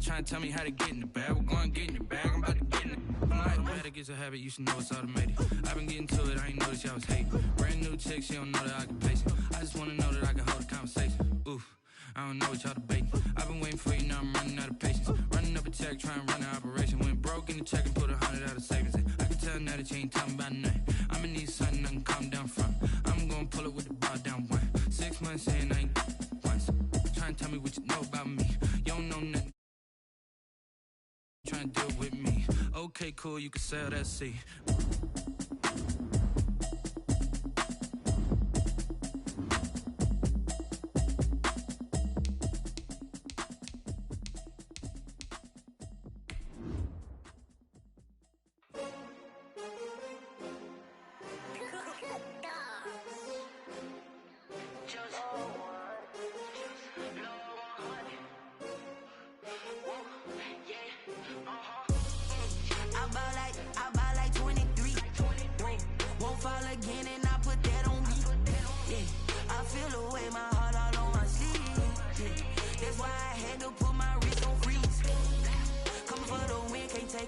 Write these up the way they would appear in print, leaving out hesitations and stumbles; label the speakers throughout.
Speaker 1: Trying to tell me how to get in the bag. We're going to get in the bag. I'm about to get in it. I'm like, automatic is a habit. You should know it's automated. I've been getting to it. I ain't noticed y'all was hating. Brand new chick. She don't know that I can pace it. I just want to know that I can hold a conversation. Oof. I don't know what y'all debating. I've been waiting for you. Now I'm running out of patience. Running up a check. Trying to run an operation. Went broke in the check and put 100 out of savings. I can tell now that you ain't talking about nothing. I'ma need something I can calm down from. I'm gonna pull it with the bar down one. 6 months in, I ain't once. Trying to tell me what you know about me. You don't know nothing. Trying to deal with me. Okay, cool, you can sell that seat.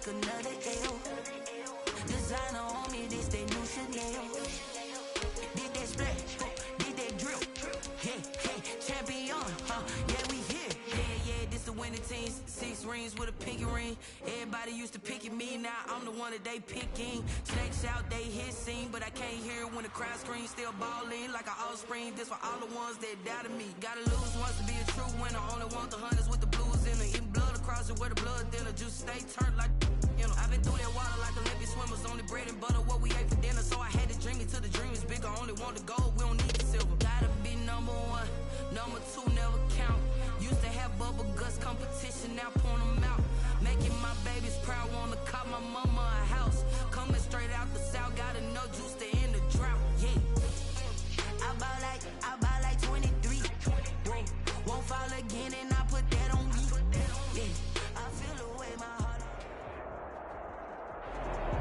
Speaker 2: Another L. Designer on me, this they new Chanel. Did that splash, did that drip. Hey, champion, yeah, we here. Yeah, this the winning team. 6 rings with a pinky ring. Everybody used to pick at me, now I'm the one that they picking. Snakes out, they hissing, but I can't hear when the crowd screams. Still balling like an offspring. This for all the ones that doubted me. Gotta lose once to be a true winner. Only want the hunters with the blues in it. Eating blood across it where the blood thinner. Juice stay turned like. I've been through that water like Olympic swimmers. Only bread and butter, what we ate for dinner. So I had to dream it till the dream is bigger. Only want the gold, we don't need the silver. Gotta be number 1, number 2 never count. Used to have bubble guts competition, now point them out. Making my babies proud, wanna cop my mama a house. Coming straight out the south, gotta know juice to end the drought. Yeah, I buy like 23. Won't fall again and I put that on me. Yeah, I feel the way my heart.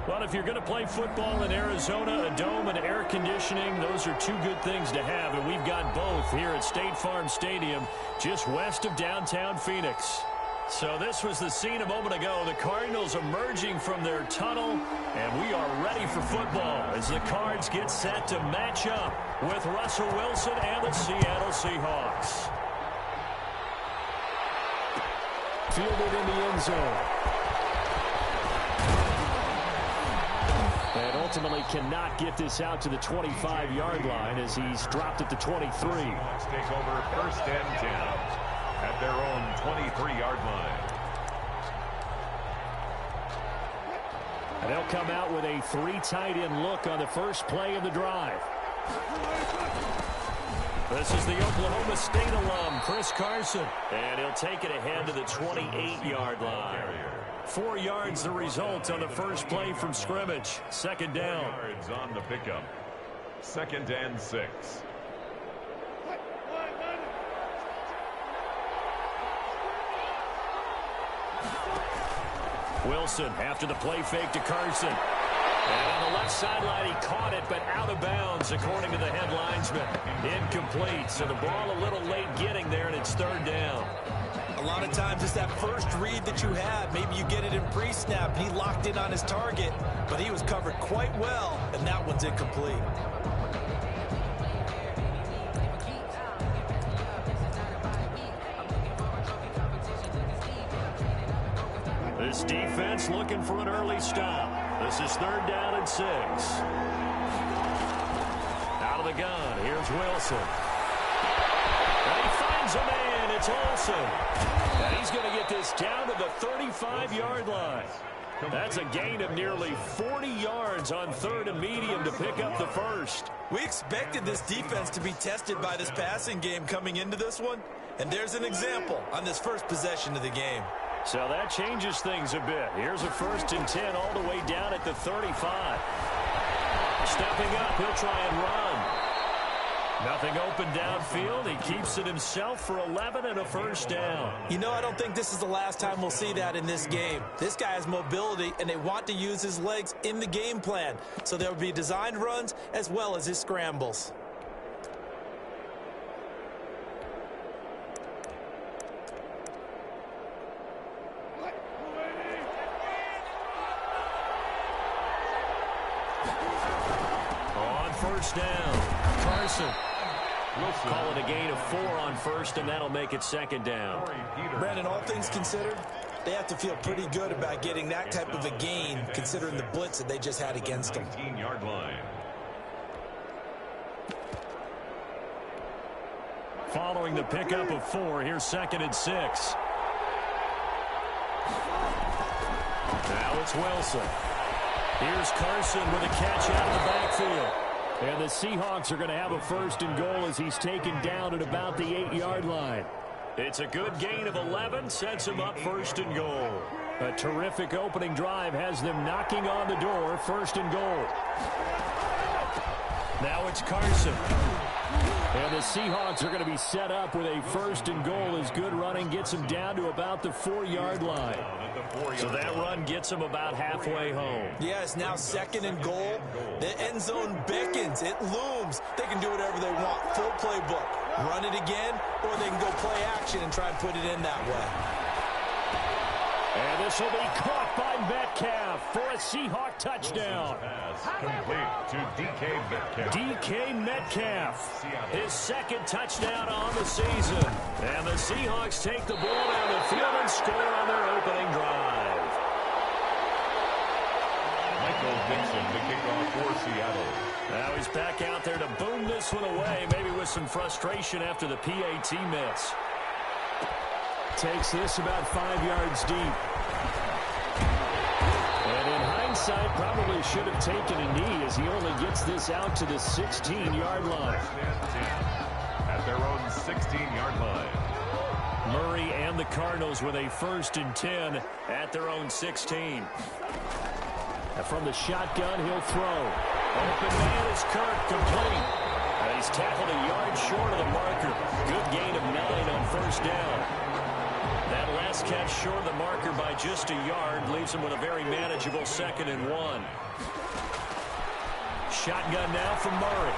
Speaker 3: Well, if you're going to play football in Arizona, a dome and air conditioning, those are 2 good things to have, and we've got both here at State Farm Stadium, just west of downtown Phoenix. So this was the scene a moment ago. The Cardinals emerging from their tunnel, and we are ready for football as the Cards get set to match up with Russell Wilson and the Seattle Seahawks. Fielded in the end zone. And ultimately cannot get this out to the 25-yard line as he's dropped at the 23.
Speaker 4: Seahawks take over 1st and 10 at their own 23-yard line.
Speaker 3: And they'll come out with a 3 tight end look on the first play of the drive. This is the Oklahoma State alum, Chris Carson. And he'll take it ahead to the 28-yard line. 4 yards the result on the first play from scrimmage. 2nd down.
Speaker 4: 4 yards on the pickup. 2nd and 6.
Speaker 3: Wilson after the play fake to Carson. And on the left sideline, he caught it, but out of bounds, according to the head linesman. Incomplete, so the ball a little late getting there, and it's 3rd down.
Speaker 5: A lot of times it's that first read that you have. Maybe you get it in pre-snap. He locked in on his target, but he was covered quite well, and that one's incomplete.
Speaker 3: This defense looking for an early stop. This is 3rd down and 6. Out of the gun, here's Wilson. And he finds a man, it's Olsen. And he's going to get this down to the 35-yard line. That's a gain of nearly 40 yards on 3rd and medium to pick up the first.
Speaker 5: We expected this defense to be tested by this passing game coming into this one. And there's an example on this first possession of the game.
Speaker 3: So that changes things a bit. Here's a 1st and 10 all the way down at the 35. Stepping up, he'll try and run. Nothing open downfield. He keeps it himself for 11 and a 1st down.
Speaker 5: You know, I don't think this is the last time we'll see that in this game. This guy has mobility, and they want to use his legs in the game plan. So there will be designed runs as well as his scrambles.
Speaker 3: first down. Carson. Call it a gain of 4 on first, and that'll make it second down.
Speaker 5: Brandon, all things considered, they have to feel pretty good about getting that type of a gain, considering the blitz that they just had against them.
Speaker 4: 19-yard line.
Speaker 3: Following the pickup of 4, here's 2nd and 6. Now it's Wilson. Here's Carson with a catch out of the backfield. And the Seahawks are going to have a 1st and goal as he's taken down at about the 8-yard line. It's a good gain of 11, sets him up 1st and goal. A terrific opening drive has them knocking on the door, 1st and goal. Now it's Carson. And the Seahawks are going to be set up with a 1st and goal as good running gets them down to about the 4-yard line. So that run gets them about halfway home.
Speaker 5: Yeah, it's now 2nd and goal. The end zone beckons. It looms. They can do whatever they want. Full playbook. Run it again, or they can go play action and try and put it in that way.
Speaker 3: And this will be caught by Metcalf for a Seahawk touchdown.
Speaker 4: Complete to DK Metcalf.
Speaker 3: DK Metcalf, his 2nd touchdown on the season. And the Seahawks take the ball down the field and score on their opening drive.
Speaker 4: Michael Dixon, the kickoff for Seattle.
Speaker 3: Now he's back out there to boom this one away, maybe with some frustration after the PAT miss. Takes this about 5 yards deep. And in hindsight, probably should have taken a knee as he only gets this out to the 16-yard line.
Speaker 4: At their own 16-yard line.
Speaker 3: Murray and the Cardinals with a 1st and 10 at their own 16. And from the shotgun, he'll throw. Open man is Kirk, complete. And he's tackled a yard short of the marker. Good gain of 9 on 1st down. That last catch short of the marker by just a yard leaves him with a very manageable 2nd and 1. Shotgun now from Murray.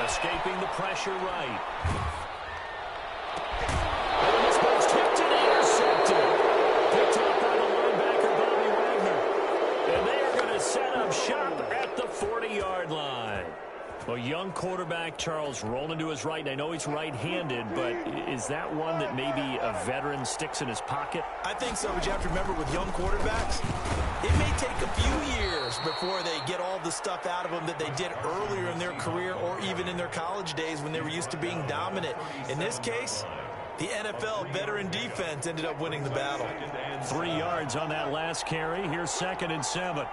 Speaker 3: Escaping the pressure right. And this ball's tipped and intercepted. Picked up by the linebacker, Bobby Wagner. And they are going to set up shop at the 40-yard line. Well, young quarterback Charles rolling to his right. And I know he's right-handed, but is that one that maybe a veteran sticks in his pocket?
Speaker 5: I think so, but you have to remember with young quarterbacks, it may take a few years before they get all the stuff out of them that they did earlier in their career or even in their college days when they were used to being dominant. In this case, the NFL veteran defense ended up winning the battle.
Speaker 3: 3 yards on that last carry. Here's 2nd and 7.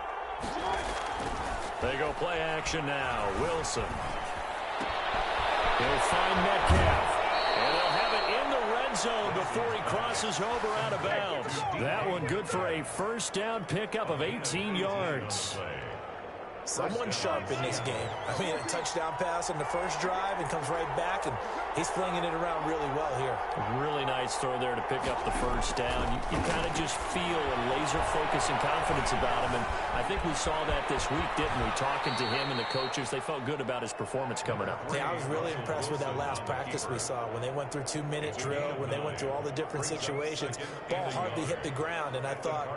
Speaker 3: They go play action now. Wilson. He'll find Metcalf. And they'll have it in the red zone before he crosses over out of bounds. That one good for a 1st down pickup of 18 yards.
Speaker 5: Someone sharp in this game. I mean, a touchdown pass on the first drive and comes right back, and he's flinging it around really well here.
Speaker 3: Really nice throw there to pick up the 1st down. You kind of just feel a laser focus and confidence about him, and I think we saw that this week, didn't we? Talking to him and the coaches, they felt good about his performance coming up.
Speaker 5: Yeah, I was really impressed with that last practice we saw when they went through 2-minute drill, when they went through all the different situations. Ball hardly hit the ground, and I thought...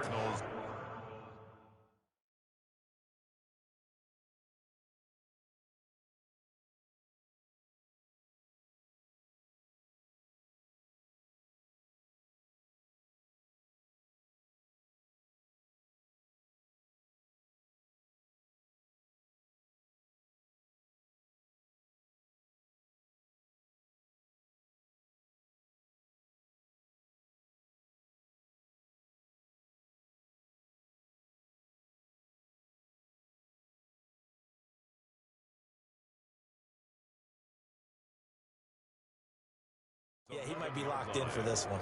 Speaker 5: Yeah, he might be locked in for this one.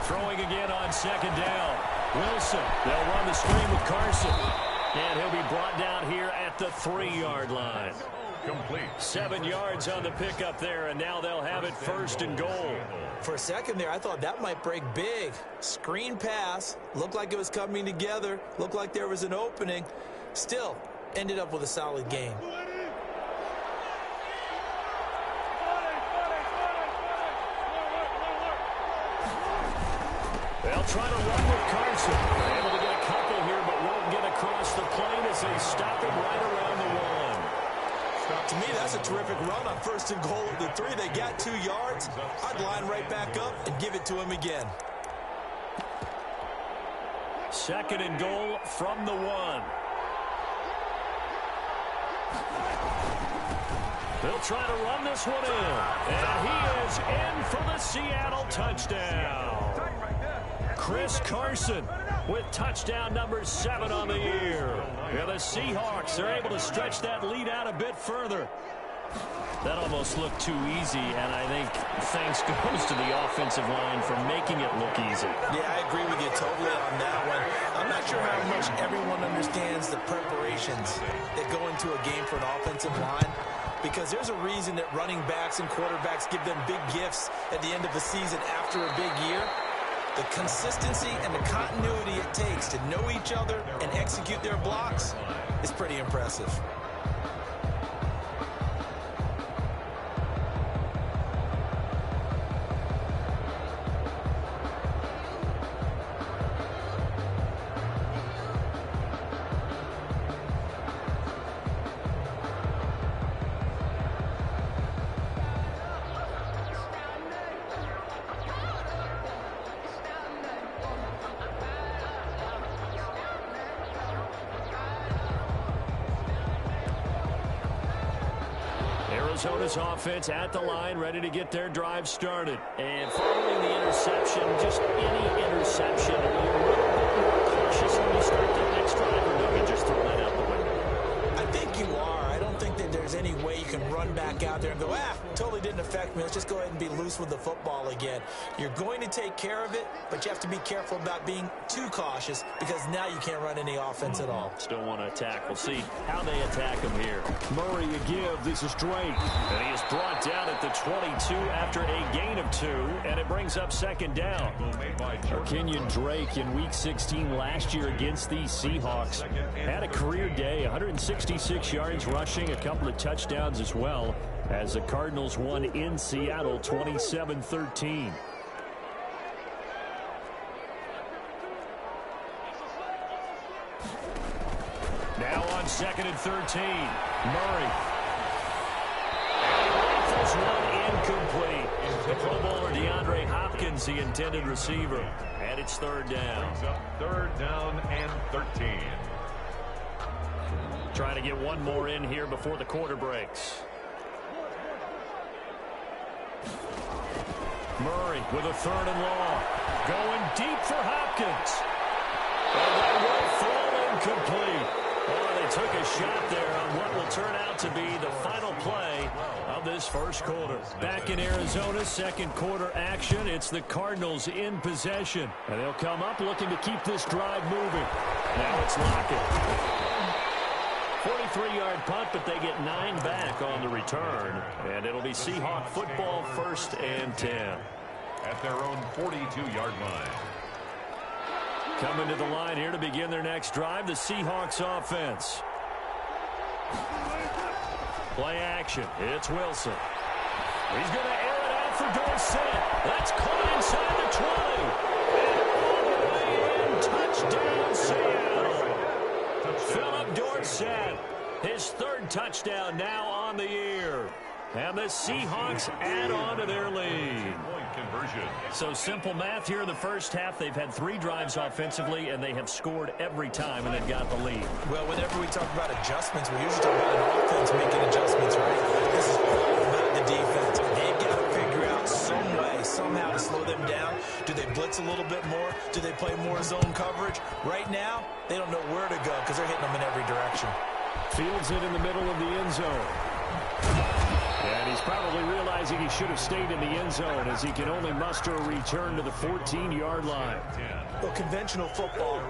Speaker 3: Throwing again on 2nd down. Wilson. They'll run the screen with Carson. And he'll be brought down here at the 3-yard line.
Speaker 4: complete.
Speaker 3: 7 yards on the pickup there, and now they'll have it 1st and goal.
Speaker 5: For a second there, I thought that might break big. Screen pass. Looked like it was coming together. Looked like there was an opening. Still, ended up with a solid gain.
Speaker 3: They'll try to run with Carson. They're able to get a couple here, but won't get across the plane as they stop him right around the 1.
Speaker 5: To me, that's a terrific run on 1st and goal at the 3. They got 2 yards. I'd line right back up and give it to him again.
Speaker 3: 2nd and goal from the 1. They'll try to run this one in. And he is in for the Seattle touchdown. Chris Carson with touchdown number 7 on the year. Yeah, the Seahawks are able to stretch that lead out a bit further. That almost looked too easy, and I think thanks goes to the offensive line for making it look easy.
Speaker 5: Yeah, I agree with you totally on that one. I'm not sure how much everyone understands the preparations that go into a game for an offensive line, because there's a reason that running backs and quarterbacks give them big gifts at the end of the season after a big year. The consistency and the continuity it takes to know each other and execute their blocks is pretty impressive.
Speaker 3: Arizona's offense at the line, ready to get their drive started. And following the interception, just any interception, you're a little bit more cautious when you start the next drive, or do you just throw that out the window?
Speaker 5: I think you are. I don't think that there's any way you can run back out there and go, totally didn't affect me. Let's just go ahead and be loose with the football again. You're going to take care of it, but you have to be careful about being too cautious, because now you can't run any offense at all.
Speaker 3: Still want to attack. We'll see how they attack him here. Murray a give. This is Drake. And he is brought down at the 22 after a gain of 2, and it brings up 2nd down. Kenyon Drake in Week 16 last year against the Seahawks had a career day, 166 yards rushing, a couple of touchdowns as well, as the Cardinals won in Seattle 27-13. Now on 2nd and 13, Murray. And he rifles one incomplete. The Pro Bowler DeAndre Hopkins, the intended receiver. And it's 3rd down.
Speaker 4: 3rd down and 13.
Speaker 3: Trying to get one more in here before the quarter breaks. Murray with a 3rd and long. Going deep for Hopkins. And that will fall incomplete. Oh, they took a shot there on what will turn out to be the final play of this 1st quarter. Back in Arizona, 2nd quarter action. It's the Cardinals in possession. And they'll come up looking to keep this drive moving. Now it's Lockett. 43-yard punt, but they get 9 back on the return. And it'll be Seahawk football, 1st and 10.
Speaker 4: At their own 42-yard line.
Speaker 3: Coming to the line here to begin their next drive, the Seahawks offense. Play action. It's Wilson. He's going to air it out for Dorsett. That's caught inside the 20. And all the way in. Touchdown, Seattle. Philip Dorsett, his 3rd touchdown now on the year. And the Seahawks add on to their lead. So simple math here in the 1st half. They've had 3 drives offensively, and they have scored every time, and they've got the lead.
Speaker 5: Well, whenever we talk about adjustments, we usually talk about an offense making adjustments, right? This is all about the defense. They've got to figure out some way, somehow to slow them down. Do they blitz a little bit more? Do they play more zone coverage? Right now, they don't know where to go because they're hitting them in every direction.
Speaker 3: Fields it in the middle of the end zone. And he's probably realizing he should have stayed in the end zone as he can only muster a return to the 14-yard line.
Speaker 5: Well, conventional football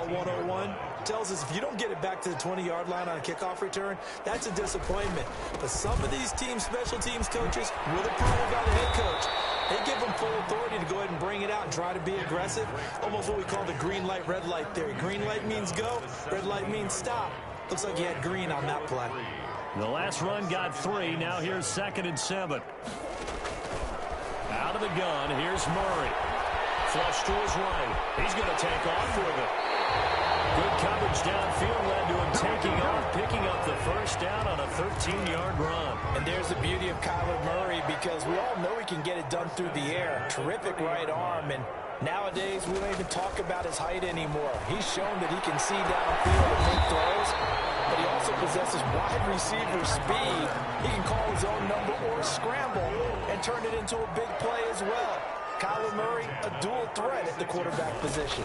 Speaker 5: 101, tells us if you don't get it back to the 20-yard line on a kickoff return, that's a disappointment. But some of these special teams coaches, with approval by the head coach, they give them full authority to go ahead and bring it out and try to be aggressive. Almost what we call the green light, red light theory. Green light means go, red light means stop. Looks like he had green on that play.
Speaker 3: The last run got 3. Now here's 2nd and 7. Out of the gun, here's Murray. Flush to his right. He's going to take off with it. Good coverage downfield led to him taking off, picking up the first down on a 13-yard run.
Speaker 5: And there's the beauty of Kyler Murray, because we all know he can get it done through the air. Terrific right arm, and nowadays we don't even talk about his height anymore. He's shown that he can see downfield and make throws, but he also possesses wide receiver speed. He can call his own number or scramble and turn it into a big play as well. Kyler Murray, a dual threat at the quarterback position.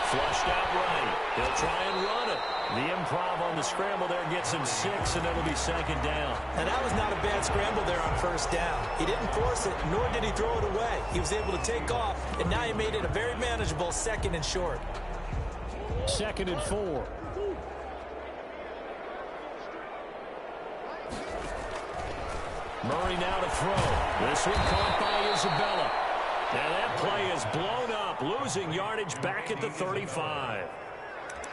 Speaker 3: Flushed out right. He'll try and run it. The improv on the scramble there gets him 6, and it'll be 2nd down.
Speaker 5: And that was not a bad scramble there on 1st down. He didn't force it, nor did he throw it away. He was able to take off, and now he made it a very manageable 2nd and short.
Speaker 3: 2nd and 4. Murray now to throw. This one caught by Isabella. And that play is blown up, losing yardage back at the 35.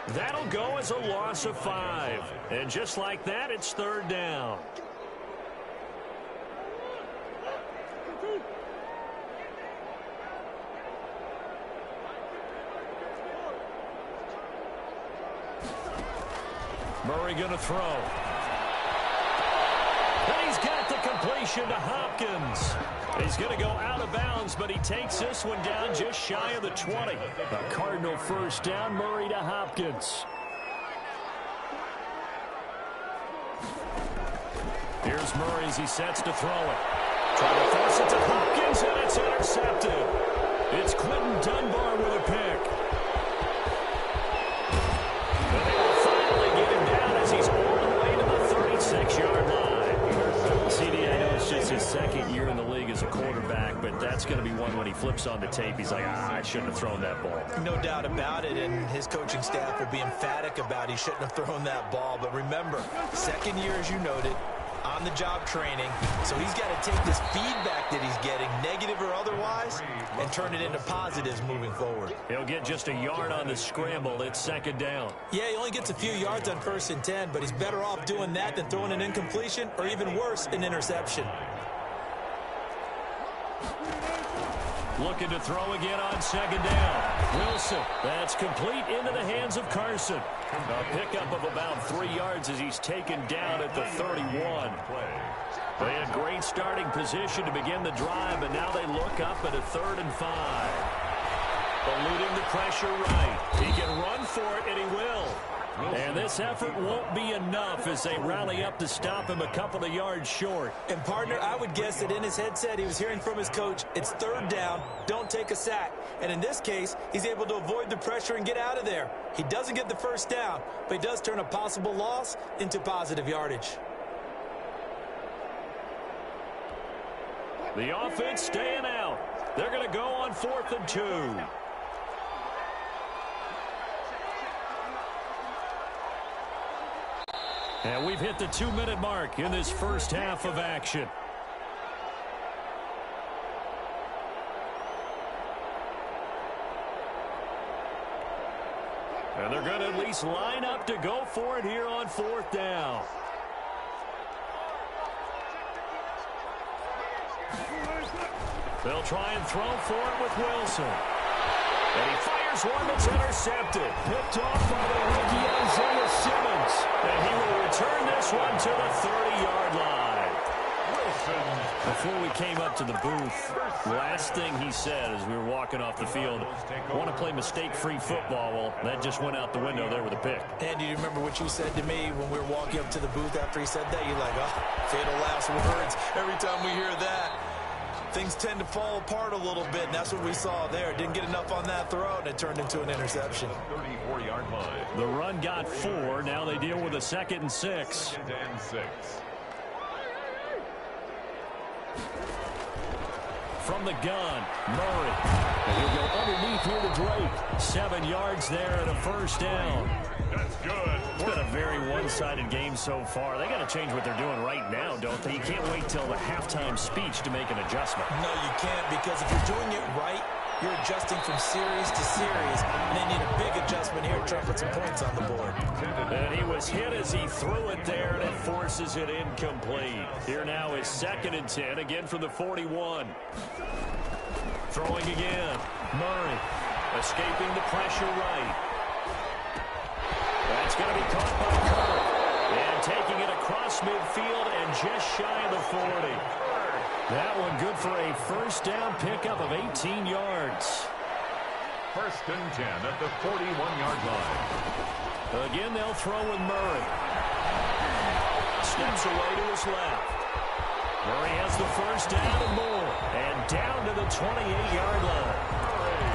Speaker 3: That'll go as a loss of 5. And just like that, it's 3rd down. Murray going to throw. And he's got the completion to Hopkins. He's going to go out of bounds, but he takes this one down just shy of the 20. A Cardinal first down, Murray to Hopkins. Here's Murray as he sets to throw it. Trying to force it to Hopkins, and it's intercepted. It's Quentin Dunbar with a pick. And they will finally get him down as he's all the way to the 36-yard line. CD, I know it's just his 2nd year in the league as a quarterback, but that's going to be one when he flips on the tape. He's like, I shouldn't have thrown that ball.
Speaker 5: No doubt about it, and his coaching staff will be emphatic about he shouldn't have thrown that ball. But remember, 2nd year, as you noted, on-the-job training. So he's got to take this feedback that he's getting, negative or otherwise, and turn it into positives moving forward.
Speaker 3: He'll get just a yard on the scramble. It's 2nd down.
Speaker 5: Yeah, he only gets a few yards on 1st and 10, but he's better off doing that than throwing an incompletion or even worse, an interception.
Speaker 3: Looking to throw again on 2nd down. Wilson, that's complete into the hands of Carson. A pickup of about 3 yards as he's taken down at the 31. They had great starting position to begin the drive, but now they look up at a 3rd and 5. Eluding the pressure right. He can run for it, and he will. And this effort won't be enough as they rally up to stop him a couple of yards short.
Speaker 5: And, partner, I would guess that in his headset he was hearing from his coach, it's 3rd down, don't take a sack. And in this case, he's able to avoid the pressure and get out of there. He doesn't get the 1st down, but he does turn a possible loss into positive yardage.
Speaker 3: The offense staying out. They're going to go on 4th and 2. And we've hit the 2-minute mark in this first half of action. And they're going to at least line up to go for it here on 4th down. They'll try and throw for it with Wilson. And he fires one that's intercepted. Picked off by the rookie Isaiah Simmons. And he will return this one to the 30-yard line. Before we came up to the booth, last thing he said as we were walking off the field, want to play mistake-free football. Well, that just went out the window there with a pick.
Speaker 5: And do you remember what you said to me when we were walking up to the booth after he said that? You're like, oh, fatal last words every time we hear that. things tend to fall apart a little bit, and that's what we saw there. Didn't get enough on that throw, and it turned into an interception.
Speaker 4: 34-yard line.
Speaker 3: The run got 4. Now they deal with a 2nd and 6.
Speaker 4: 2nd and 6.
Speaker 3: From the gun, Murray. And he'll go underneath here to Drake. 7 yards there and a first down.
Speaker 4: That's good.
Speaker 3: It's been a very one-sided game so far. They got to change what they're doing right now, don't they? You can't wait till the halftime speech to make an adjustment.
Speaker 5: No, you can't, because if you're doing it right, you're adjusting from series to series, and they need a big adjustment here to try to put some points on the board.
Speaker 3: And he was hit as he threw it there, and it forces it incomplete. Here now is 2nd and 10, again from the 41. Throwing again. Murray escaping the pressure right. That's going to be caught by Kirk. And taking it across midfield and just shy of the 40. That one good for a first down pickup of 18 yards.
Speaker 4: 1st and 10 at the 41-yard line.
Speaker 3: Again, they'll throw with Murray. Steps away to his left. Murray has the first down and more. And down to the 28-yard line.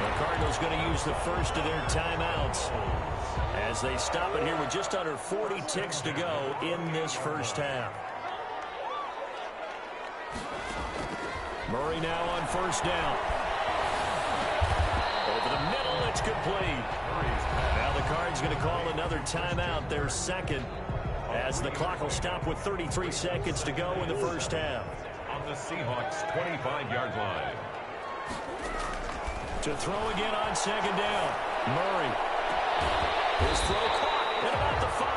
Speaker 3: The Cardinals going to use the first of their timeouts as they stop it here with just under 40 ticks to go in this first half. Murray now on first down. Over the middle, it's complete. Now the Cards going to call another timeout, their 2nd, as the clock will stop with 33 seconds to go in the first half.
Speaker 4: On the Seahawks' 25-yard line.
Speaker 3: To throw again on 2nd down. Murray. His throw caught at about the 5.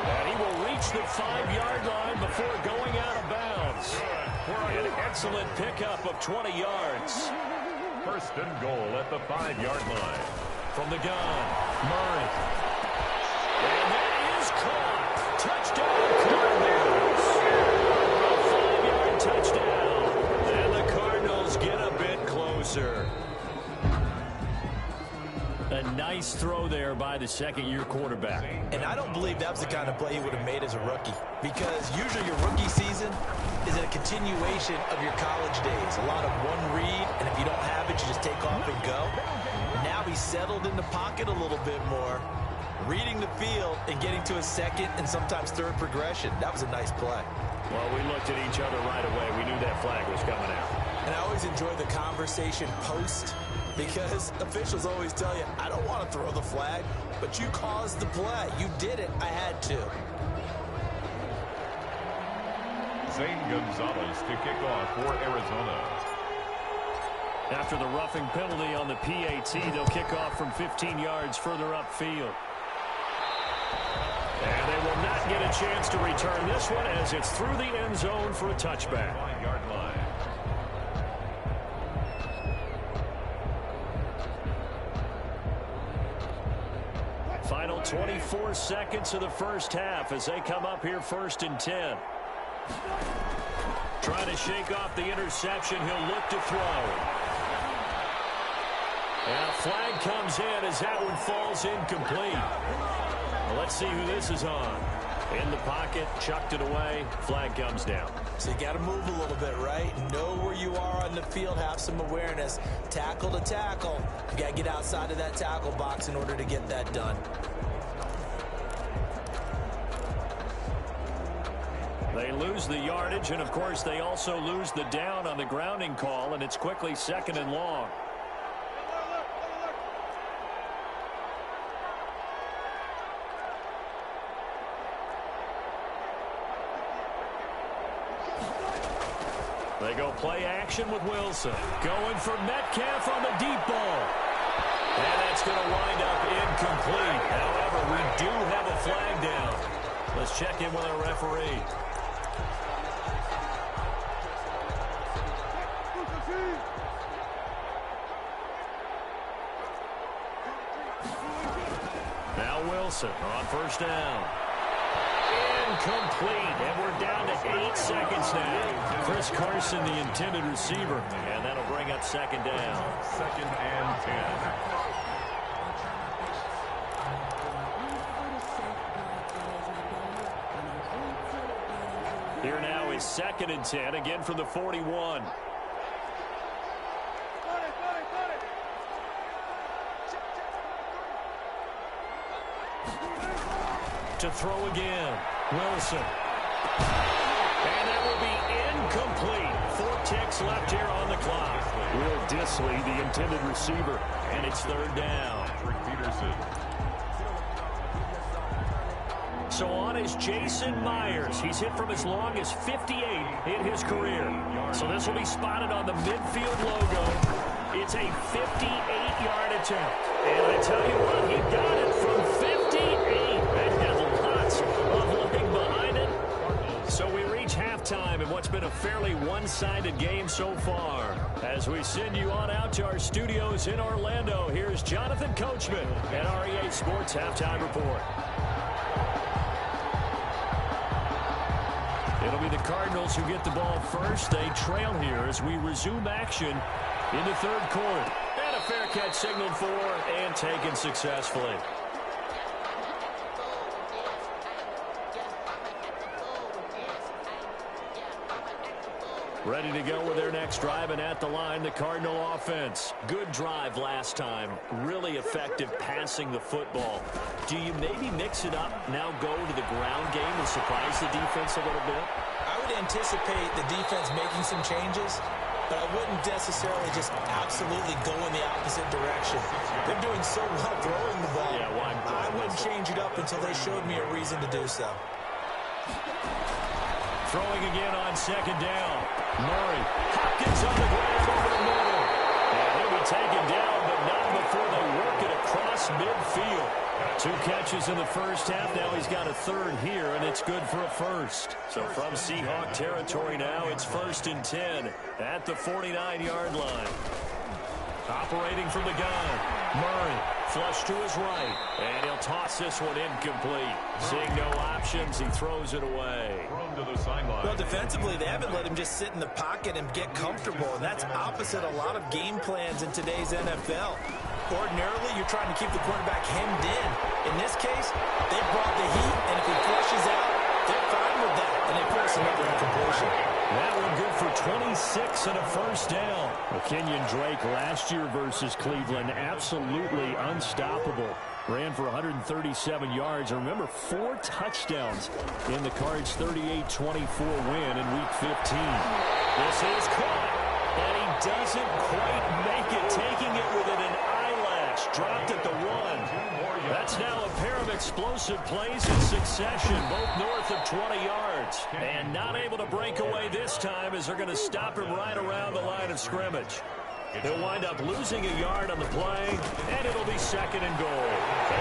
Speaker 3: And he will reach the 5-yard line before going out of bounds. An excellent pickup of 20 yards.
Speaker 4: 1st and goal at the 5-yard line.
Speaker 3: From the gun, Murray. And that is caught. Touchdown, Cardinals. A 5-yard touchdown. And the Cardinals get a bit closer. A nice throw there by the 2nd-year quarterback.
Speaker 5: And I don't believe that was the kind of play he would have made as a rookie, because usually your rookie season is a continuation of your college days. A lot of one read, and if you don't have it, you just take off and go. Now he's settled in the pocket a little bit more, reading the field and getting to a 2nd and sometimes 3rd progression. That was a nice play.
Speaker 3: Well, we looked at each other right away. We knew that flag was coming out.
Speaker 5: And I always enjoy the conversation post, because officials always tell you, I don't want to throw the flag, but you caused the play. You did it. I had to.
Speaker 4: Zane Gonzalez to kick off for Arizona.
Speaker 3: After the roughing penalty on the PAT, they'll kick off from 15 yards further upfield. And they will not get a chance to return this one as it's through the end zone for a touchback.
Speaker 4: 5-yard line.
Speaker 3: Final 24 seconds of the first half as they come up here 1st and 10. Trying to shake off the interception. He'll look to throw. And a flag comes in as that one falls incomplete. Well, let's see who this is on. In the pocket, chucked it away, flag comes down.
Speaker 5: So you got to move a little bit, right? Know where you are on the field, have some awareness. Tackle to tackle. You got to get outside of that tackle box in order to get that done.
Speaker 3: They lose the yardage, and of course they also lose the down on the grounding call, and it's quickly 2nd and long. They go play action with Wilson. Going for Metcalf on the deep ball. And that's going to wind up incomplete. However, we do have a flag down. Let's check in with our referee. Now Wilson on first down. Incomplete, and we're down to 8 seconds now. Chris Carson, the intended receiver, and that'll bring up 2nd down.
Speaker 4: 2nd and 10.
Speaker 3: Here now is 2nd and 10, again from the 41. to throw again. Wilson. And that will be incomplete. 4 ticks left here on the clock. Will Dissly, the intended receiver, and it's third down. So on is Jason Myers. He's hit from as long as 58 in his career. So this will be spotted on the midfield logo. It's a 58-yard attempt. And I tell you what, he got it from 58. That has lots of looking behind it. So we reach halftime in what's been a fairly one-sided game so far. As we send you on out to our studios in Orlando, here's Jonathan Coachman at REA Sports Halftime Report. It'll be the Cardinals who get the ball first. They trail here as we resume action in the third quarter. And a fair catch signaled for and taken successfully. Ready to go with their next drive, and at the line, the Cardinal offense. Good drive last time. Really effective passing the football. Do you maybe mix it up, now go to the ground game and surprise the defense a little bit?
Speaker 5: I would anticipate the defense making some changes, but I wouldn't necessarily just absolutely go in the opposite direction. They're doing so well throwing the ball.
Speaker 3: Yeah, well,
Speaker 5: I wouldn't change it up until they showed me a reason to do so.
Speaker 3: Throwing again on second down. Murray. Hopkins on the ground over the middle. And he'll be taken down, but not before they work it across midfield. 2 catches in the first half. Now he's got a third here, and it's good for a first. So from Seahawk territory now, it's 1st and 10 at the 49-yard line. Operating from the gun. Murray flush to his right, and he'll toss this one incomplete. Seeing no options, he throws it away.
Speaker 5: Well, defensively, they haven't let him just sit in the pocket and get comfortable, and that's opposite a lot of game plans in today's NFL. Ordinarily, you're trying to keep the quarterback hemmed in. In this case, they brought the heat, and if he flushes out, they're fine with that, and they force another incompletion.
Speaker 3: That one good for 26 and a first down. Well, Kenyon Drake last year versus Cleveland, absolutely unstoppable. Ran for 137 yards. And remember, 4 touchdowns in the Cards' 38-24 win in Week 15. This is caught, and he doesn't quite make it, taking it within an eyelash. Dropped at the 1. That's now a pair of explosive plays in succession, both north of 20 yards. And not able to break away this time as they're going to stop him right around the line of scrimmage. He'll wind up losing a yard on the play, and it'll be 2nd and goal.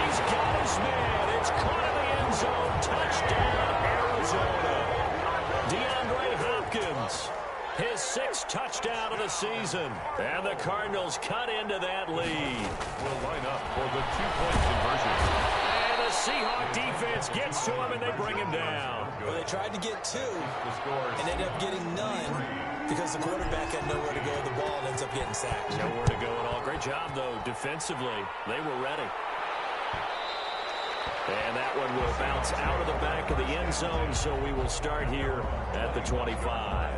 Speaker 3: He's got his man. It's caught in the end zone. Touchdown, Arizona. DeAndre Hopkins, his 6th touchdown of the season. And the Cardinals cut into that lead.
Speaker 4: Will line up for the 2-point conversion.
Speaker 3: And the Seahawk defense gets to him, and they bring him down.
Speaker 5: Well, they tried to get 2 and ended up getting none because the quarterback had nowhere to go with the ball and ends up getting sacked.
Speaker 3: Nowhere to go at all. Great job, though, defensively. They were ready. And that one will bounce out of the back of the end zone, so we will start here at the 25.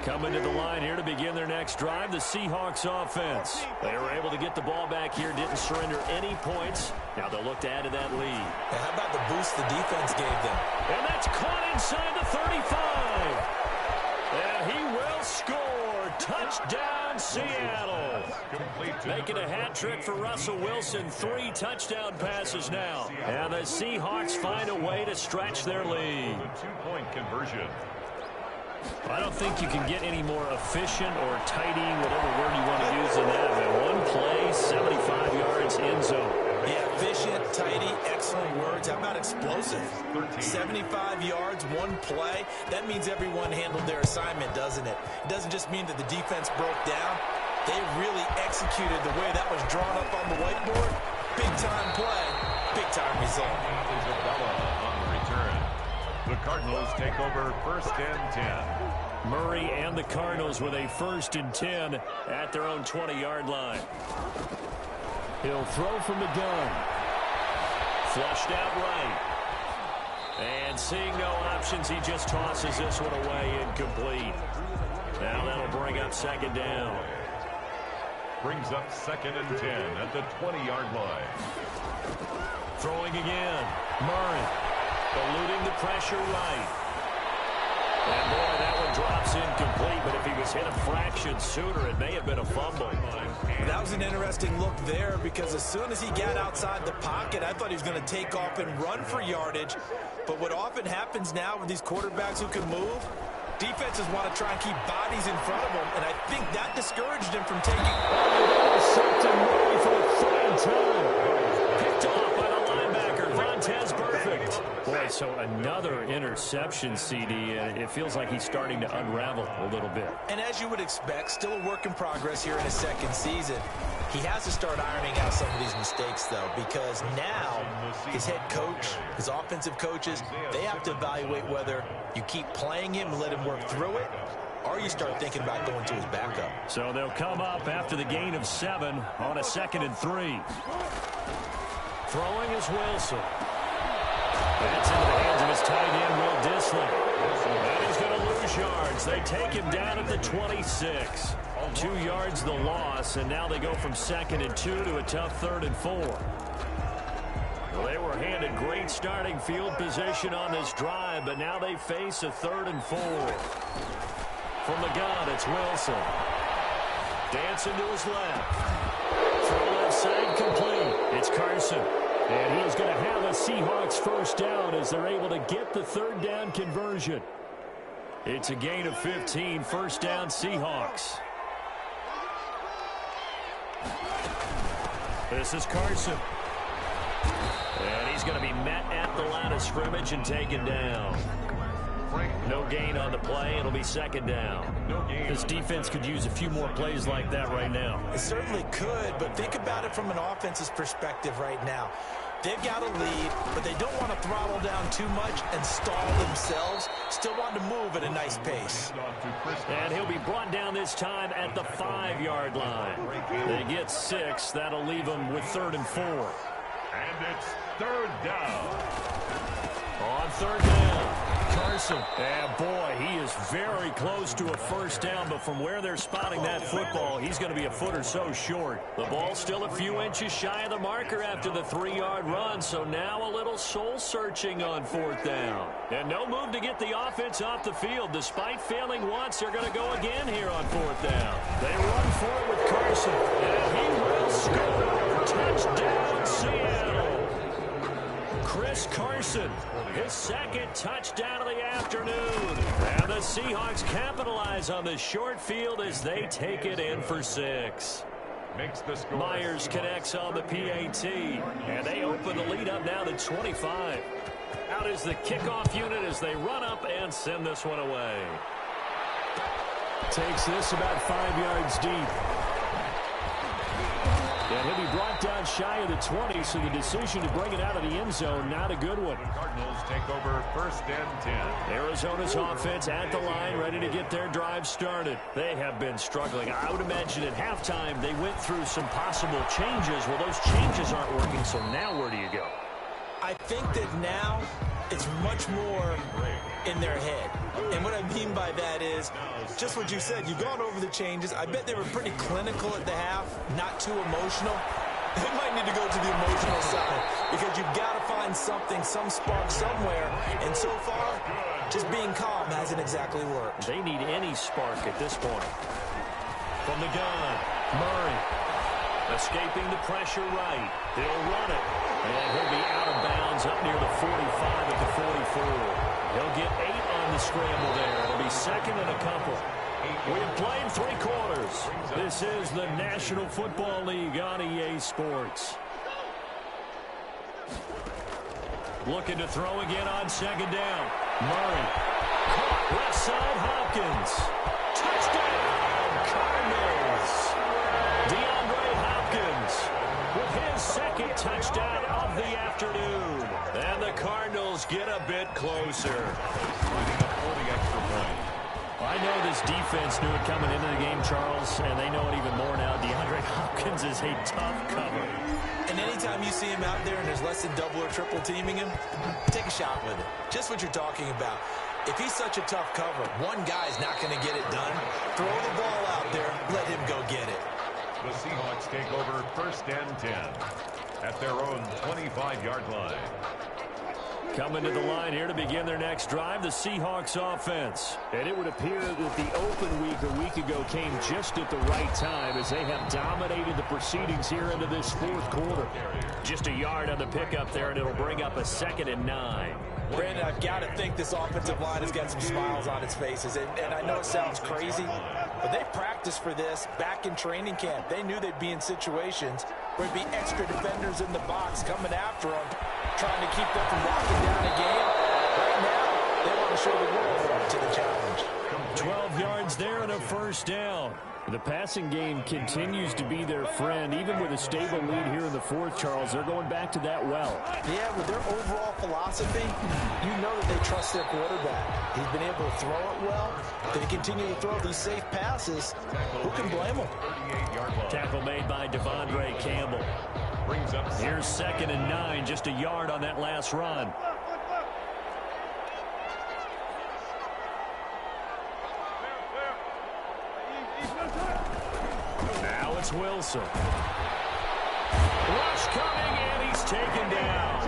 Speaker 3: Coming to the line here to begin their next drive, the Seahawks offense. They were able to get the ball back here, didn't surrender any points. Now they'll look to add to that lead.
Speaker 5: And how about the boost the defense gave them?
Speaker 3: And that's caught inside the 35. And he will score. Touchdown, Seattle. Making a hat trick for Russell Wilson. 3 touchdown passes now. And the Seahawks find a way to stretch their lead.
Speaker 4: The 2-point conversion.
Speaker 3: I don't think you can get any more efficient or tidy, whatever word you want to use in that. One play, 75 yards, end zone.
Speaker 5: Yeah, efficient, tidy, excellent words. How about explosive? 75 yards, 1 play. That means everyone handled their assignment, doesn't it? It doesn't just mean that the defense broke down. They really executed the way that was drawn up on the whiteboard. Big-time play, big-time result.
Speaker 4: Isabella on the return. The Cardinals take over 1st and 10.
Speaker 3: Murray and the Cardinals with a 1st and 10 at their own 20-yard line. He'll throw from the gun. Flushed out right. And seeing no options, he just tosses this one away, incomplete. Now that'll bring up 2nd down.
Speaker 4: Brings up 2nd and 10 at the 20-yard line.
Speaker 3: Throwing again. Murray eluding the pressure right. And boy, that one drops incomplete, but if he was hit a fraction sooner, it may have been a fumble.
Speaker 5: That was an interesting look there because as soon as he got outside the pocket, I thought he was going to take off and run for yardage. But what often happens now with these quarterbacks who can move, defenses want to try and keep bodies in front of them, and I think that discouraged him from taking.
Speaker 3: For a 3rd time. Picked off by the linebacker, Vontez Perfect. Boy, so another interception, CD, and it feels like he's starting to unravel a little bit.
Speaker 5: And as you would expect, still a work in progress here in his 2nd season. He has to start ironing out some of these mistakes, though, because now his head coach, his offensive coaches, they have to evaluate whether you keep playing him and let him work through it, or you start thinking about going to his backup.
Speaker 3: So they'll come up after the gain of 7 on a 2nd and 3. Throwing is Wilson. That's into the hands of his tight end, Will Dissly. And he's going to lose yards. They take him down at the 26. 2 yards the loss, and now they go from 2nd and 2 to a tough 3rd and 4. Well, they were handed great starting field position on this drive, but now they face a 3rd and 4. From the gun, it's Wilson. Dancing to his left. Throw left side complete. It's Carson. And he is going to have a Seahawks 1st down as they're able to get the 3rd down conversion. It's a gain of 15, 1st down Seahawks. This is Carson. And he's going to be met at the line of scrimmage and taken down. No gain on the play. It'll be 2nd down. This defense could use a few more plays like that right now.
Speaker 5: It certainly could, but think about it from an offense's perspective right now. They've got a lead, but they don't want to throttle down too much and stall themselves. Still want to move at a nice pace.
Speaker 3: And he'll be brought down this time at the 5-yard line. They get 6. That'll leave them with 3rd and 4.
Speaker 4: And it's 3rd down.
Speaker 3: On 3rd down. Carson. And boy, he is very close to a 1st down, but from where they're spotting that football, he's going to be a foot or so short. The ball's still a few inches shy of the marker after the 3-yard run, so now a little soul-searching on 4th down. And no move to get the offense off the field. Despite failing once, they're going to go again here on 4th down. They run for it with Carson, and he will score. Touchdown, Seattle. Chris Carson, his 2nd touchdown of the afternoon. And the Seahawks capitalize on the short field as they take it in for 6.
Speaker 4: Makes the score.
Speaker 3: Myers connects on the PAT, and they open the lead up now to 25. Out is the kickoff unit as they run up and send this one away. Takes this about 5 yards deep. And he'll be brought down shy of the 20, so the decision to bring it out of the end zone, not a good one.
Speaker 4: The Cardinals take over 1st and 10.
Speaker 3: Arizona's offense at the line, ready to get their drive started. They have been struggling. I would imagine at halftime they went through some possible changes. Well, those changes aren't working, so now where do you go?
Speaker 5: I think that now it's much more in their head. And what I mean by that is just what you said. You've gone over the changes. I bet they were pretty clinical at the half, not too emotional. They might need to go to the emotional side because you've got to find something, some spark somewhere. And so far, just being calm hasn't exactly worked.
Speaker 3: They need any spark at this point. From the gun, Murray. Escaping the pressure right. He'll run it. And he'll be out of bounds up near the 45 at the 44. He'll get 8 on the scramble there. It'll be 2nd and a couple. We've played 3 quarters. This is the National Football League on EA Sports. Looking to throw again on 2nd down. Murray. Caught left side, Hopkins. Touchdown, Cardinals. DeAndre Hopkins with his second touchdown of the afternoon. And the Cardinals get a bit closer.
Speaker 4: Finding a 40 extra point.
Speaker 3: I know this defense knew it coming into the game, Charles, and they know it even more now. DeAndre Hopkins is a tough cover.
Speaker 5: And anytime you see him out there and there's less than double or triple teaming him, take a shot with it. Just what you're talking about. If he's such a tough cover, one guy's not going to get it done. Throw the ball out there, let him go get it.
Speaker 4: The Seahawks take over 1st and 10 at their own 25-yard line.
Speaker 3: Coming to the line here to begin their next drive, the Seahawks offense.
Speaker 6: And it would appear that the open week a week ago came just at the right time as they have dominated the proceedings here into this fourth quarter.
Speaker 3: Just a yard on the pickup there, and it'll bring up a 2nd and 9.
Speaker 5: Brandon, I've got to think this offensive line has got some smiles on its faces. And I know it sounds crazy, but they practiced for this back in training camp. They knew they'd be in situations where there'd be extra defenders in the box coming after them, trying to keep them from locking down a game. Right now, they want to show the world to the challenge.
Speaker 3: 12 yards there and a 1st down. The passing game continues to be their friend. Even with a stable lead here in the 4th, Charles, they're going back to that well.
Speaker 5: Yeah, with their overall philosophy, you know that they trust their quarterback. He's been able to throw it well. They continue to throw these safe passes. Who can blame them?
Speaker 3: Tackle made by Devondre Campbell.
Speaker 4: Brings up
Speaker 3: Here's 2nd and 9, just a yard on that last run. Now it's Wilson. Rush coming, and he's taken down.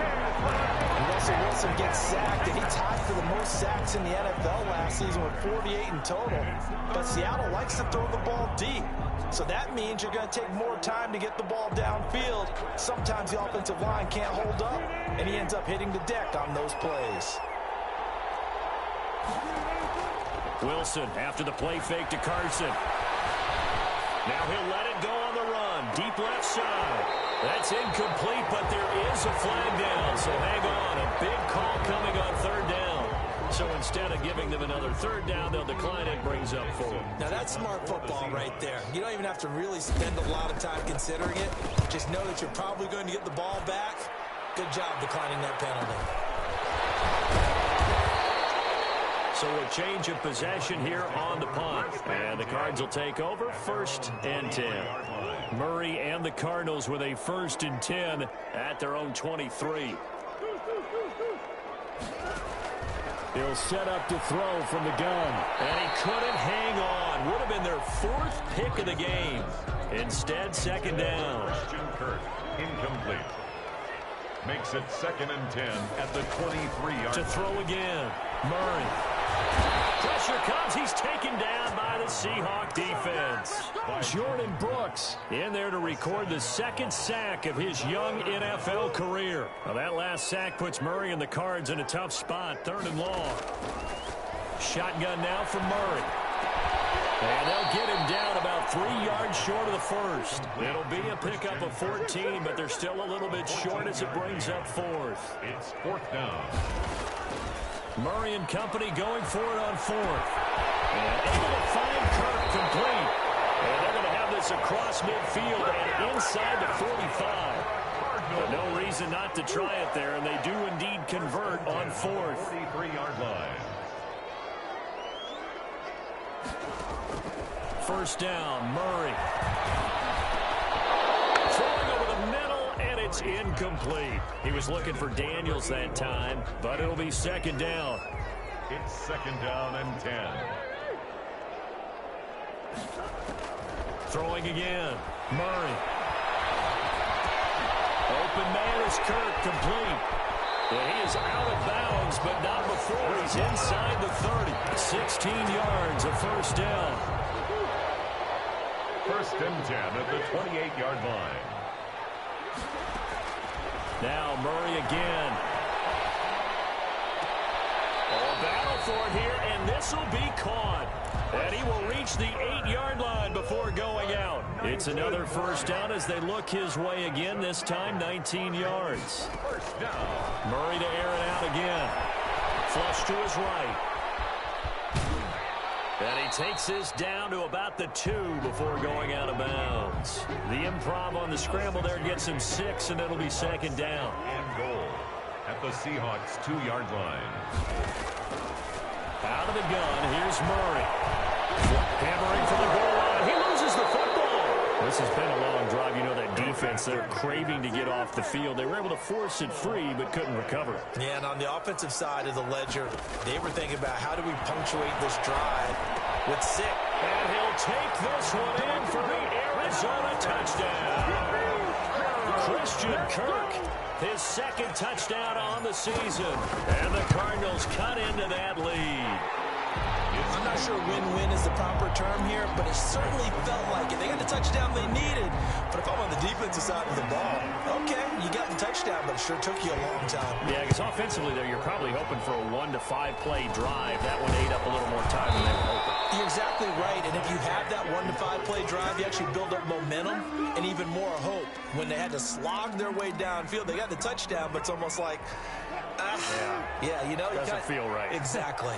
Speaker 5: Russell Wilson gets sacked, and he tied for the most sacks in the NFL last season with 48 in total. But Seattle likes to throw the ball deep. So that means you're going to take more time to get the ball downfield. Sometimes the offensive line can't hold up, and he ends up hitting the deck on those plays.
Speaker 3: Wilson after the play fake to Carson. Now he'll let it go on the run. Deep left side. That's incomplete, but there is a flag down. So hang on. A big call coming on 3rd down. So instead of giving them another 3rd down, they'll decline it, brings up 4.
Speaker 5: Now that's smart football right there. You don't even have to really spend a lot of time considering it. Just know that you're probably going to get the ball back. Good job declining that penalty.
Speaker 3: So a change of possession here on the punt. And the Cards will take over 1st and 10. Murray and the Cardinals with a 1st and 10 at their own 23.
Speaker 6: He'll set up to throw from the gun.
Speaker 3: And he couldn't hang on. Would have been their 4th pick of the game. Instead, 2nd down.
Speaker 4: Christian Kirk, incomplete. Makes it 2nd and 10 at the 23-yard
Speaker 3: To throw again. Murray. Pressure comes. He's taken down by the Seahawk defense.
Speaker 6: Jordan Brooks
Speaker 3: in there to record the 2nd sack of his young NFL career. Now that last sack puts Murray and the Cards in a tough spot. 3rd and long. Shotgun now for Murray. And they'll get him down about 3 yards short of the 1st. It'll be a pickup of 14, but they're still a little bit short as it brings up 4th.
Speaker 4: It's 4th down.
Speaker 3: Murray and company going for it on 4th. And able to find Kirk complete. And they're going to have this across midfield and inside the 45. But no reason not to try it there, and they do indeed convert on 4th.
Speaker 4: 43-yard line.
Speaker 3: 1st down, Murray. Throwing over the middle, and it's incomplete. He was looking for Daniels that time, but it'll be 2nd down.
Speaker 4: It's 2nd down and 10.
Speaker 3: Throwing again, Murray. Open man is Kirk, complete. And he is out of bounds, but not before he's inside the 30. 16 yards, a 1st down.
Speaker 4: 1st and 10 at the 28-yard line.
Speaker 3: Now Murray again. A battle for it here, and this will be caught. And he will reach the 8-yard line before going out. It's another 1st down as they look his way again, this time 19 yards.
Speaker 4: 1st down.
Speaker 3: Murray to air it out again. Flush to his right. And he takes this down to about the 2 before going out of bounds. The improv on the scramble there gets him 6, and it'll be second down.
Speaker 4: And goal at the Seahawks' 2-yard line.
Speaker 3: Out of the gun, here's Murray. Hammering from the goal line. He loses the football. This has been a long drive. You know that defense, they're craving to get off the field. They were able to force it free, but couldn't recover.
Speaker 5: Yeah, and on the offensive side of the ledger, they were thinking about how do we punctuate this drive with 6.
Speaker 3: And he'll take this one in for the Arizona touchdown. Christian Kirk, his second touchdown on the season. And the Cardinals cut into that lead.
Speaker 5: I'm not sure win-win is the proper term here, but it certainly felt like it. They got the touchdown they needed, but if I'm on the defensive side of the ball, okay, you got the touchdown, but it sure took you a long time.
Speaker 3: Yeah, because offensively there, you're probably hoping for a 1 to 5 play drive. That one ate up a little more time than they were hoping.
Speaker 5: You're exactly right, and if you have that 1 to 5 play drive, you actually build up momentum and even more hope. When they had to slog their way downfield, they got the touchdown, but it's almost like, you know.
Speaker 3: Doesn't feel right.
Speaker 5: Exactly.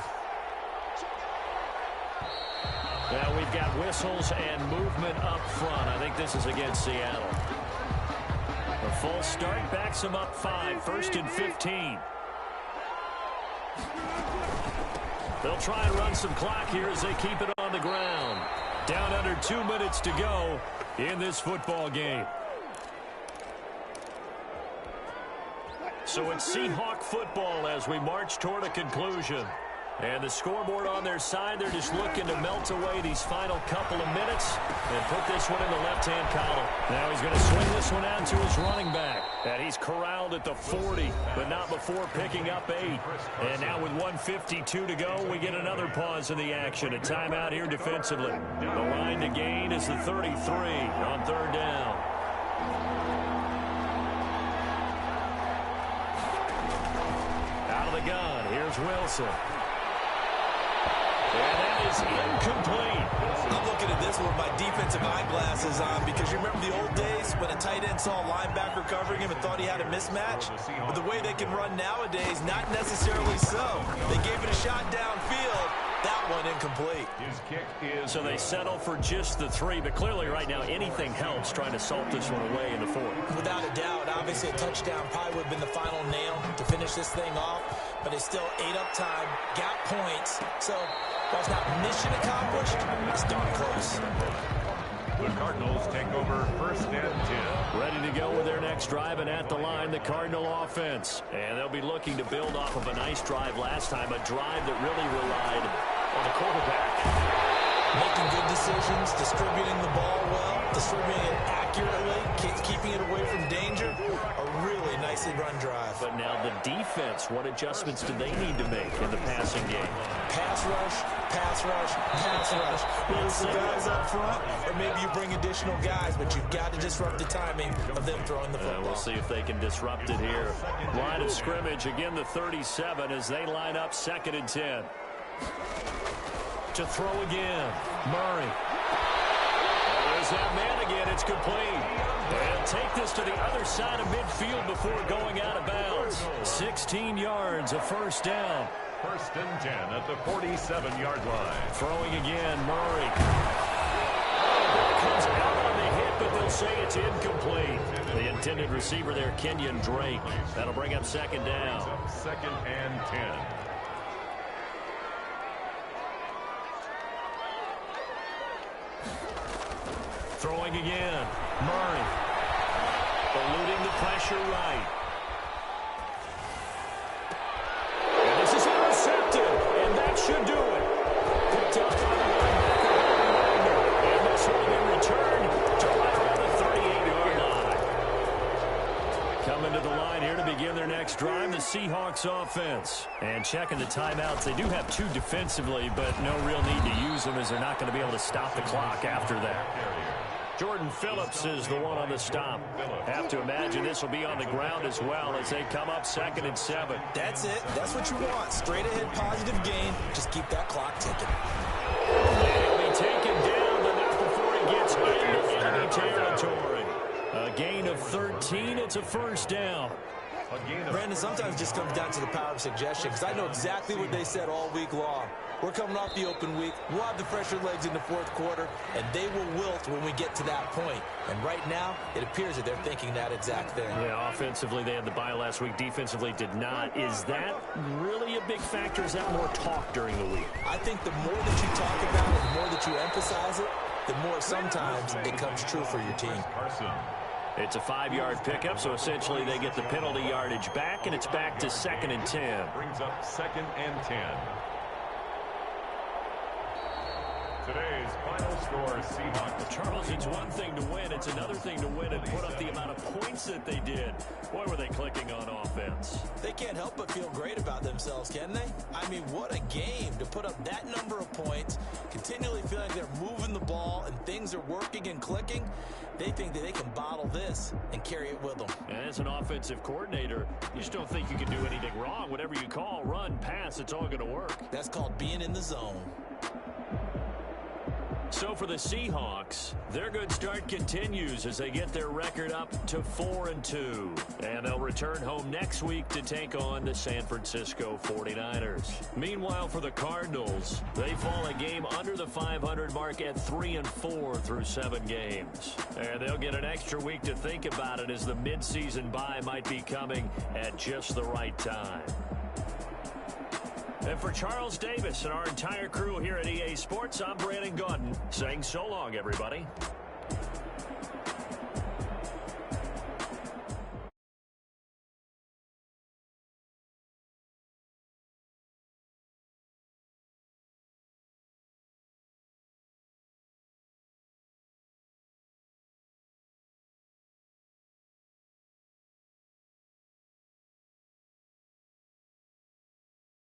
Speaker 3: Now we've got whistles and movement up front. I think this is against Seattle. A full start backs them up 5, 1st and 15. They'll try and run some clock here as they keep it on the ground. Down under 2 minutes to go in this football game. So it's Seahawk football as we march toward a conclusion. And the scoreboard on their side, they're just looking to melt away these final couple of minutes and put this one in the left-hand column. Now he's going to swing this one out to his running back. And he's corralled at the 40, but not before picking up 8. And now with 1:52 to go, we get another pause in the action. A timeout here defensively. The line to gain is the 33 on 3rd down. Out of the gun, here's Wilson. And that is incomplete.
Speaker 5: I'm looking at this with my defensive eyeglasses on because you remember the old days when a tight end saw a linebacker covering him and thought he had a mismatch? But the way they can run nowadays, not necessarily so. They gave it a shot downfield. That one incomplete.
Speaker 4: His kick is
Speaker 3: So they settle for just the 3, but clearly right now anything helps trying to salt this one away in the 4th.
Speaker 5: Without a doubt, obviously a touchdown probably would have been the final nail to finish this thing off, but it's still ate up time, got points, so while it's not mission accomplished, it's darn close.
Speaker 4: the Cardinals take over 1st and 10.
Speaker 3: Ready to go with their next drive, and at the line, the Cardinal offense. And they'll be looking to build off of a nice drive last time, a drive that really relied on the quarterback.
Speaker 5: Making good decisions, distributing the ball well, distributing it accurately, keeping it away from danger. A really nicely run drive.
Speaker 3: But now the defense, what adjustments do they need to make in the passing game?
Speaker 5: Pass rush, pass rush, pass rush. Whether it's the guys up front, or maybe you bring additional guys, but you've got to disrupt the timing of them throwing the football.
Speaker 3: We'll see if they can disrupt it here. Line of scrimmage, again the 37 as they line up 2nd and 10. To throw again, Murray. There's that man again, it's complete. They'll take this to the other side of midfield before going out of bounds. 16 yards, a 1st down.
Speaker 4: 1st and 10 at the 47-yard line.
Speaker 3: Throwing again, Murray. Comes out on the hit, but they'll say it's incomplete. The intended receiver there, Kenyon Drake. That'll bring up 2nd down.
Speaker 4: 2nd and 10.
Speaker 3: Throwing again, Murray. Eluding the pressure right. And this is intercepted, and that should do it. Picked up by the linebacker. And this will be returned to right around the 38-yard line. Coming to the line here to begin their next drive, the Seahawks offense. And checking the timeouts, they do have 2 defensively, but no real need to use them as they're not going to be able to stop the clock after that. Jordan Phillips is the one on the stop. Have to imagine this will be on the ground as well as they come up 2nd and 7.
Speaker 5: That's it. That's what you want. Straight ahead positive gain. Just keep that clock ticking.
Speaker 3: He'll be taken down, but not before he gets into enemy territory. A gain of 13. It's a 1st down.
Speaker 5: Brandon, sometimes it just comes down to the power of suggestion, because I know exactly what they said all week long. We're coming off the open week. We'll have the fresher legs in the fourth quarter, and they will wilt when we get to that point. And right now, it appears that they're thinking that exact thing.
Speaker 3: Yeah, offensively, they had the bye last week. Defensively, did not. Is that really a big factor? Is that more talk during the week?
Speaker 5: I think the more that you talk about it, the more that you emphasize it, the more sometimes it comes true for your team.
Speaker 3: It's a 5-yard pickup, so essentially they get the penalty yardage back, and it's back to 2nd and 10.
Speaker 4: Brings up 2nd and 10. Today's final score, Seahawks.
Speaker 3: Charles, it's one thing to win. It's another thing to win and put up the amount of points that they did. Boy, were they clicking on offense.
Speaker 5: They can't help but feel great about themselves, can they? I mean, what a game to put up that number of points, continually feeling like they're moving the ball and things are working and clicking. They think that they can bottle this and carry it with them.
Speaker 3: And as an offensive coordinator, you just don't think you can do anything wrong. Whatever you call, run, pass, it's all going to work.
Speaker 5: That's called being in the zone.
Speaker 3: So for the Seahawks, their good start continues as they get their record up to 4-2. And they'll return home next week to take on the San Francisco 49ers. Meanwhile, for the Cardinals, they fall a game under the 500 mark at 3-4 through 7 games. And they'll get an extra week to think about it as the midseason bye might be coming at just the right time. And for Charles Davis and our entire crew here at EA Sports, I'm Brandon Gaudin saying so long, everybody.